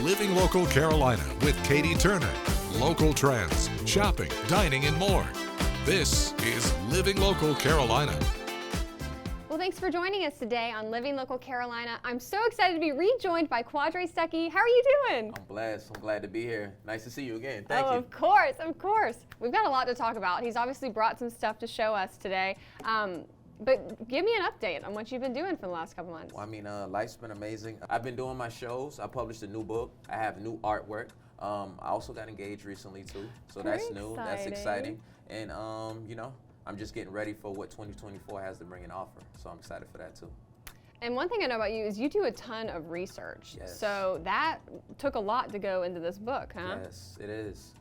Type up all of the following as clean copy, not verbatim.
Living Local Carolina with Katie Turner. Local trends, shopping, dining, and more. This is Living Local Carolina. Well, thanks for joining us today on Living Local Carolina. I'm so excited to be rejoined by Quadre Stuckey. How are you doing? I'm glad to be here. Nice to see you again. Thank you. Of course. We've got a lot to talk about. He's obviously brought some stuff to show us today. But give me an update on what you've been doing for the last couple months. Well, I mean, life's been amazing. I've been doing my shows. I published a new book. I have new artwork. I also got engaged recently too, so that's new. That's exciting. And I'm just getting ready for what 2024 has to bring and offer. So I'm excited for that too. And one thing I know about you is you do a ton of research. Yes. So that took a lot to go into this book, huh? Yes, it is.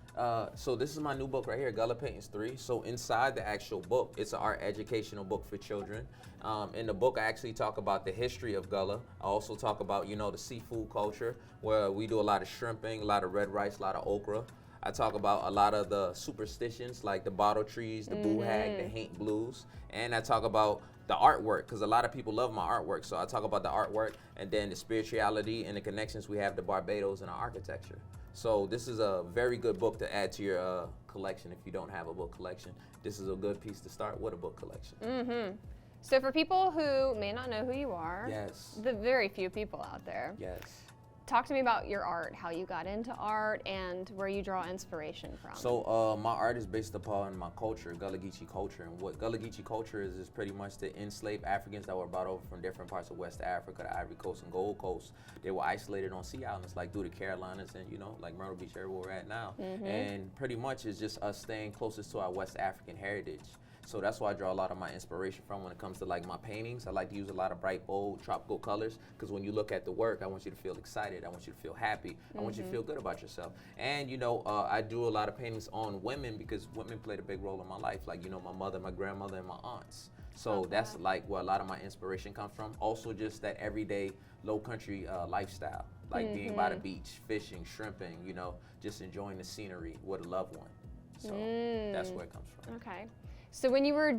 So this is my new book right here, Gullah Paintings 3. So inside the actual book, it's an art educational book for children. In the book, I actually talk about the history of Gullah. I also talk about, the seafood culture, where we do a lot of shrimping, a lot of red rice, a lot of okra. I talk about a lot of the superstitions, like the bottle trees, the boo-hag, the haint blues. And I talk about the artwork, because a lot of people love my artwork. So I talk about the artwork and then the spirituality and the connections we have to Barbados and our architecture. So this is a very good book to add to your collection if you don't have a book collection. This is a good piece to start with a book collection. Mm-hmm. So for people who may not know who you are, yes, the very few people out there, yes, talk to me about your art, how you got into art, and where you draw inspiration from. So my art is based upon my culture, Gullah Geechee culture. And what Gullah Geechee culture is pretty much the enslaved Africans that were brought over from different parts of West Africa, the Ivory Coast and Gold Coast. They were isolated on sea islands like through the Carolinas and, like Myrtle Beach area where we're at now. Mm-hmm. And pretty much it's just us staying closest to our West African heritage. So that's why I draw a lot of my inspiration from when it comes to like my paintings. I like to use a lot of bright, bold, tropical colors because when you look at the work, I want you to feel excited. I want you to feel happy. I want you to feel good about yourself. And, I do a lot of paintings on women because women played a big role in my life. Like, my mother, my grandmother, and my aunts. So that's like where a lot of my inspiration comes from. Also just that everyday low country lifestyle, like being by the beach, fishing, shrimping, just enjoying the scenery with a loved one. So that's where it comes from. Okay. So when you were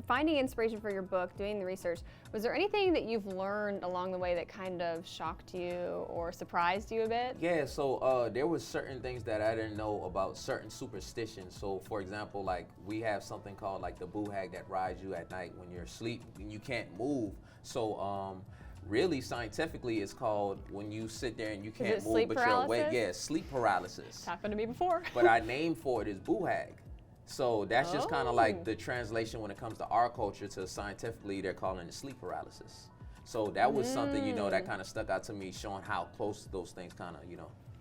finding inspiration for your book, doing the research, was there anything that you've learned along the way that kind of shocked you or surprised you a bit? Yeah, so there was certain things that I didn't know about certain superstitions. So for example, like we have something called like the boo-hag that rides you at night when you're asleep and you can't move. So really scientifically it's called when you sit there and you can't move but you're awake. Yeah, sleep paralysis. It's happened to me before. But our name for it is boo-hag. So that's just kind of like the translation when it comes to our culture to scientifically, they're calling it sleep paralysis. So that was something, that kind of stuck out to me, showing how close those things kind of,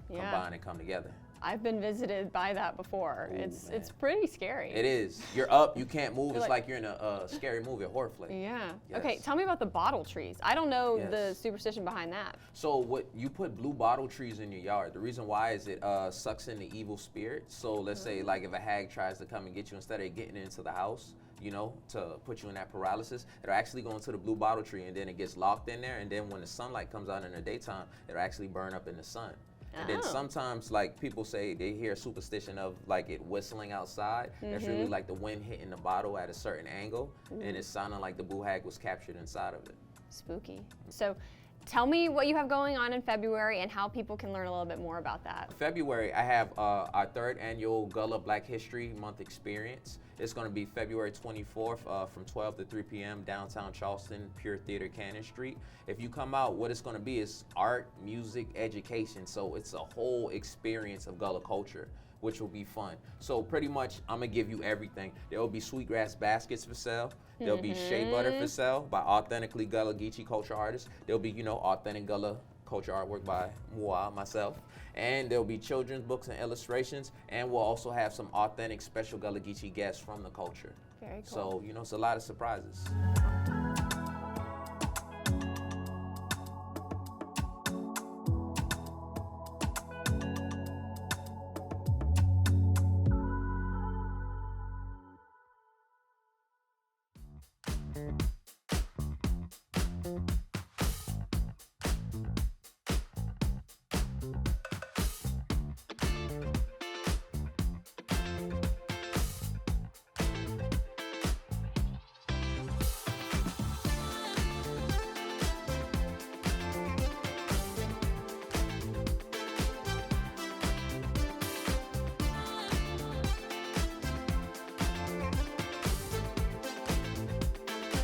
combine and come together. I've been visited by that before. Ooh, it's pretty scary. It is. You're up, you can't move. It's like you're in a scary movie, a horror flick. Yeah. Yes. Okay, tell me about the bottle trees. I don't know the superstition behind that. So what you put blue bottle trees in your yard. The reason why is it sucks in the evil spirit. So let's say like if a hag tries to come and get you, instead of getting into the house, to put you in that paralysis, it'll actually go into the blue bottle tree and then it gets locked in there. And then when the sunlight comes out in the daytime, it'll actually burn up in the sun. And then sometimes, like, people say they hear superstition of, like, it whistling outside. That's really like the wind hitting the bottle at a certain angle, and it's sounding like the boo-hag was captured inside of it. Spooky. So tell me what you have going on in February and how people can learn a little bit more about that. February, I have our third annual Gullah Black History Month experience. It's going to be February 24th from 12 to 3 p.m. downtown Charleston, Pure Theater, Cannon Street. If you come out, what it's going to be is art, music, education. So it's a whole experience of Gullah culture, which will be fun. So pretty much, I'm going to give you everything. There will be sweetgrass baskets for sale. There'll be shea butter for sale by authentically Gullah Geechee culture artists. There'll be, authentic Gullah culture artwork by Mua, myself. And there'll be children's books and illustrations. And we'll also have some authentic special Gullah Geechee guests from the culture. Very cool. So, it's a lot of surprises.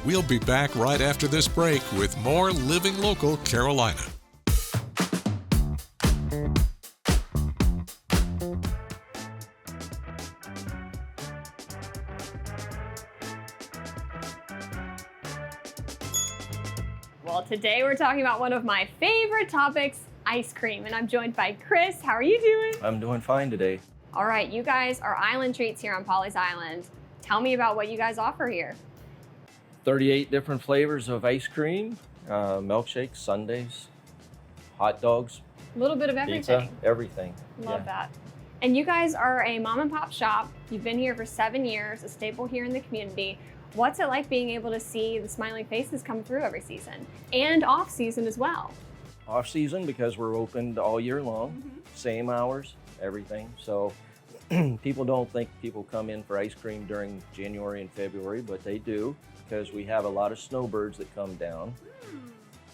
We'll be back right after this break with more Living Local Carolina. Well, today we're talking about one of my favorite topics, ice cream, and I'm joined by Chris. How are you doing? I'm doing fine today. All right, you guys are Island Treats here on Pawleys Island. Tell me about what you guys offer here. 38 different flavors of ice cream, milkshakes, sundaes, hot dogs, A little bit of everything. pizza, everything. Love Yeah. that. And you guys are a mom and pop shop. You've been here for 7 years, a staple here in the community. What's it like being able to see the smiling faces come through every season and off season as well? Off season because we're open all year long, Mm-hmm. same hours, everything. So people don't think people come in for ice cream during January and February, but they do because we have a lot of snowbirds that come down.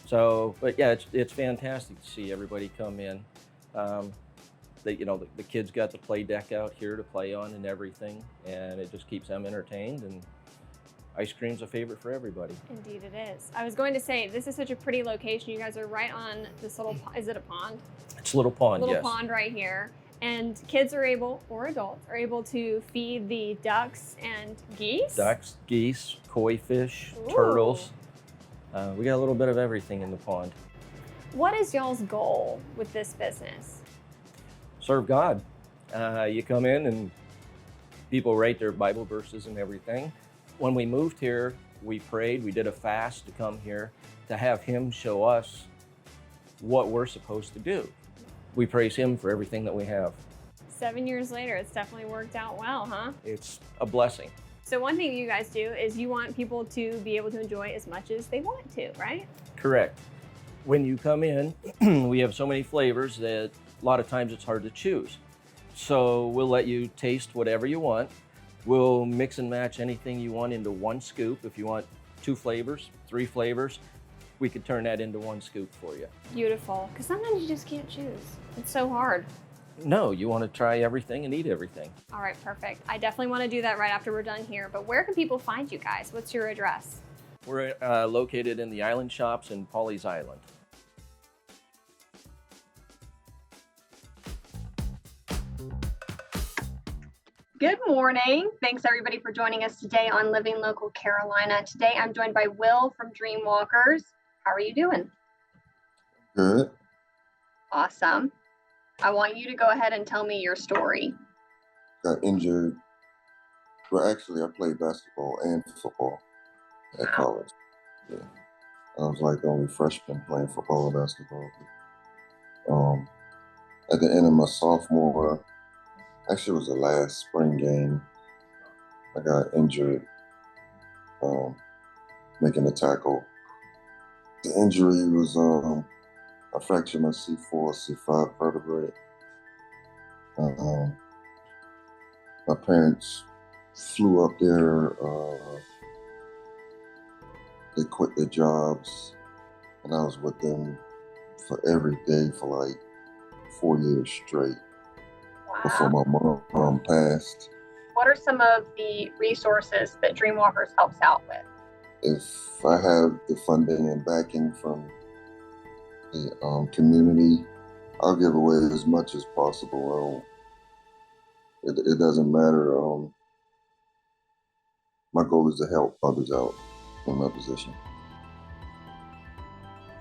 So, but yeah, it's fantastic to see everybody come in. The kids got the play deck out here to play on and everything, and it just keeps them entertained. And ice cream's a favorite for everybody. Indeed it is. I was going to say, this is such a pretty location. You guys are right on this little, is it a pond? It's a little pond, Little yes. pond right here. And kids are able, or adults, are able to feed the ducks and geese. Ducks, geese, koi fish, Ooh. turtles. We got a little bit of everything in the pond. What is y'all's goal with this business? Serve God. You come in and people write their Bible verses and everything. When we moved here, we prayed, we did a fast to come here to have Him show us what we're supposed to do. We praise Him for everything that we have. 7 years later, it's definitely worked out well, huh? It's a blessing. So one thing you guys do is you want people to be able to enjoy as much as they want to, right? Correct. When you come in, we have so many flavors that a lot of times it's hard to choose. So we'll let you taste whatever you want. We'll mix and match anything you want into one scoop. If you want 2 flavors, 3 flavors, we could turn that into one scoop for you. Beautiful. Because sometimes you just can't choose. It's so hard. No, you want to try everything and eat everything. All right, perfect. I definitely want to do that right after we're done here. But where can people find you guys? What's your address? We're located in the Island Shops in Pawleys Island. Good morning. Thanks everybody for joining us today on Living Local Carolina. Today I'm joined by Will from Dreamwalkers. How are you doing? Good. Awesome. I want you to go ahead and tell me your story. Got injured. Well, actually, I played basketball and football at college. Yeah. I was like the only freshman playing football and basketball. At the end of my sophomore, actually it was the last spring game, I got injured making a tackle. The injury was I fractured my C4, C5 vertebrae. My parents flew up there. They quit their jobs, and I was with them for every day for like 4 years straight before my mom passed. What are some of the resources that Dreamwalkers helps out with? If I have the funding and backing from the community, I'll give away as much as possible. It doesn't matter. My goal is to help others out in my position.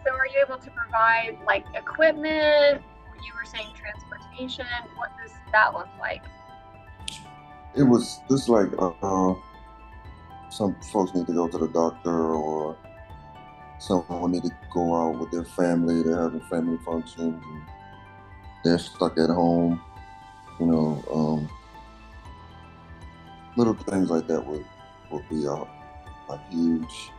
So are you able to provide like equipment? You were saying transportation. What does that look like? It was just like some folks need to go to the doctor, or someone need to go out with their family. They're having family functions and they're stuck at home. You know, little things like that would be a huge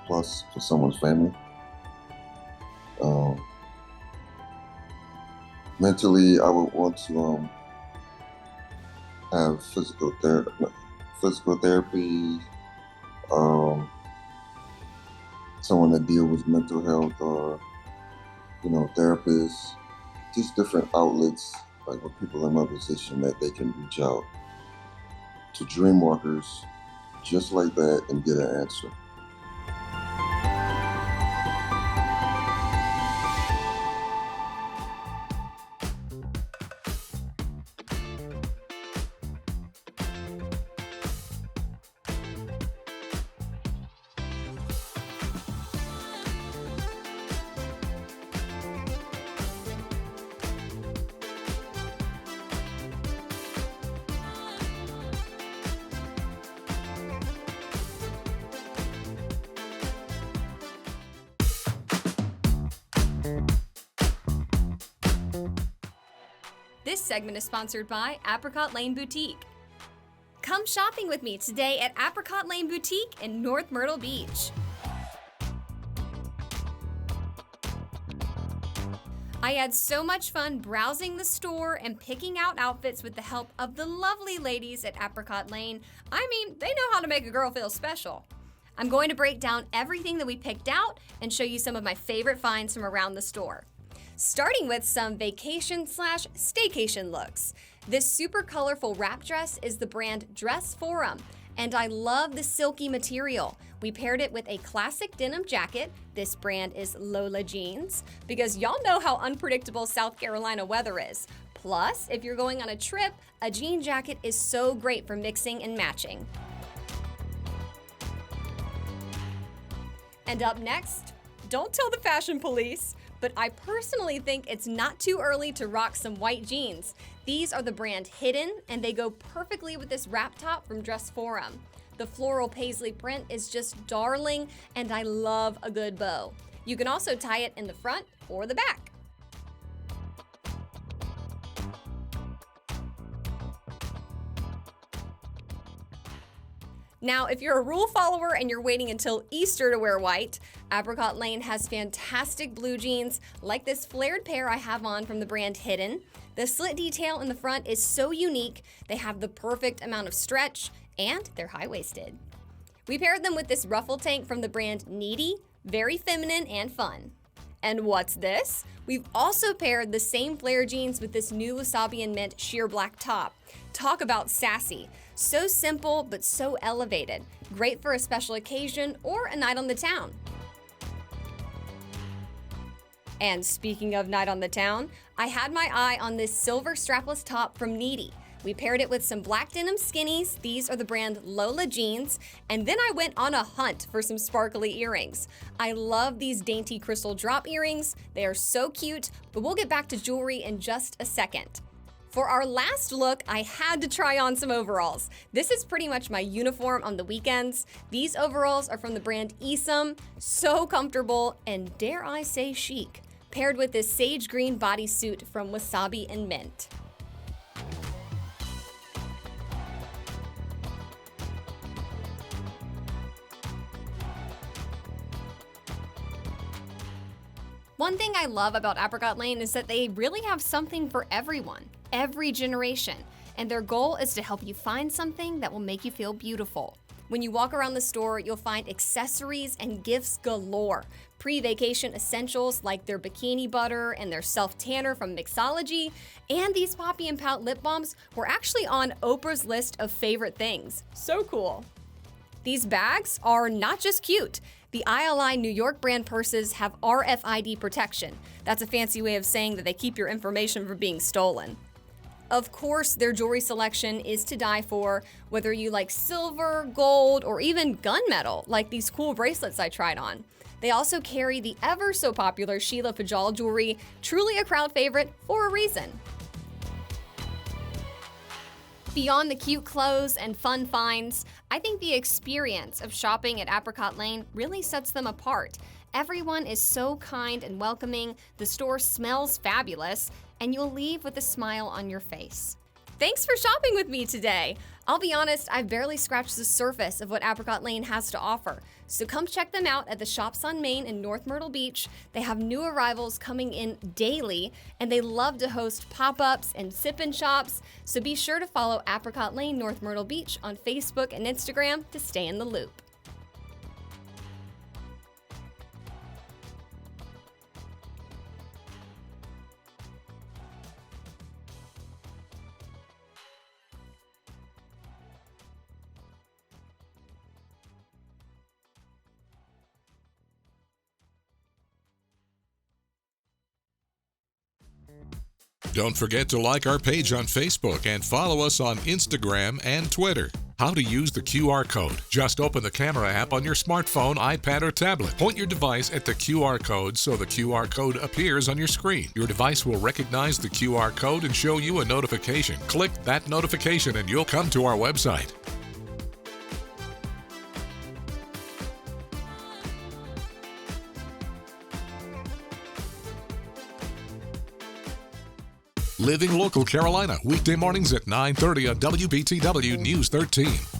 plus for someone's family. Mentally, I would want to have physical therapy, someone that deals with mental health, or therapists, just different outlets, like with people in my position that they can reach out to Dreamwalkers just like that and get an answer. This segment is sponsored by Apricot Lane Boutique. Come shopping with me today at Apricot Lane Boutique in North Myrtle Beach. I had so much fun browsing the store and picking out outfits with the help of the lovely ladies at Apricot Lane. I mean, they know how to make a girl feel special. I'm going to break down everything that we picked out and show you some of my favorite finds from around the store. Starting with some vacation/staycation looks. This super colorful wrap dress is the brand Dress Forum, and I love the silky material. We paired it with a classic denim jacket. This brand is Lola Jeans, because y'all know how unpredictable South Carolina weather is. Plus, if you're going on a trip, a jean jacket is so great for mixing and matching. And up next, don't tell the fashion police, but I personally think it's not too early to rock some white jeans. These are the brand Hidden, and they go perfectly with this wrap top from Dress Forum. The floral paisley print is just darling, and I love a good bow. You can also tie it in the front or the back. Now, if you're a rule follower and you're waiting until Easter to wear white, Apricot Lane has fantastic blue jeans like this flared pair I have on from the brand Hidden. The slit detail in the front is so unique, they have the perfect amount of stretch, and they're high-waisted. We paired them with this ruffle tank from the brand Needy, very feminine and fun. And what's this? We've also paired the same flare jeans with this new Wasabi and Mint sheer black top. Talk about sassy. So simple, but so elevated. Great for a special occasion or a night on the town. And speaking of night on the town, I had my eye on this silver strapless top from Needy. We paired it with some black denim skinnies. These are the brand Lola Jeans. And then I went on a hunt for some sparkly earrings. I love these dainty crystal drop earrings. They are so cute, but we'll get back to jewelry in just a second. For our last look, I had to try on some overalls. This is pretty much my uniform on the weekends. These overalls are from the brand Esom, so comfortable and dare I say chic, paired with this sage green bodysuit from Wasabi and Mint. One thing I love about Apricot Lane is that they really have something for everyone, every generation, and their goal is to help you find something that will make you feel beautiful. When you walk around the store, you'll find accessories and gifts galore. Pre-vacation essentials like their bikini butter and their self-tanner from Mixology, and these Poppy and Pout lip balms were actually on Oprah's list of favorite things. So cool. These bags are not just cute. The ILI New York brand purses have RFID protection. That's a fancy way of saying that they keep your information from being stolen. Of course, their jewelry selection is to die for, whether you like silver, gold, or even gunmetal, like these cool bracelets I tried on. They also carry the ever so popular Sheila Fajal jewelry, truly a crowd favorite for a reason. Beyond the cute clothes and fun finds, I think the experience of shopping at Apricot Lane really sets them apart. Everyone is so kind and welcoming, the store smells fabulous, and you'll leave with a smile on your face. Thanks for shopping with me today. I'll be honest, I've barely scratched the surface of what Apricot Lane has to offer. So come check them out at the Shops on Main in North Myrtle Beach. They have new arrivals coming in daily, and they love to host pop-ups and sip-in shops. So be sure to follow Apricot Lane North Myrtle Beach on Facebook and Instagram to stay in the loop. Don't forget to like our page on Facebook and follow us on Instagram and Twitter. How to use the QR code. Just open the camera app on your smartphone, iPad, or tablet. Point your device at the QR code so the QR code appears on your screen. Your device will recognize the QR code and show you a notification. Click that notification and you'll come to our website. Living Local Carolina, weekday mornings at 9:30 on WBTW News 13.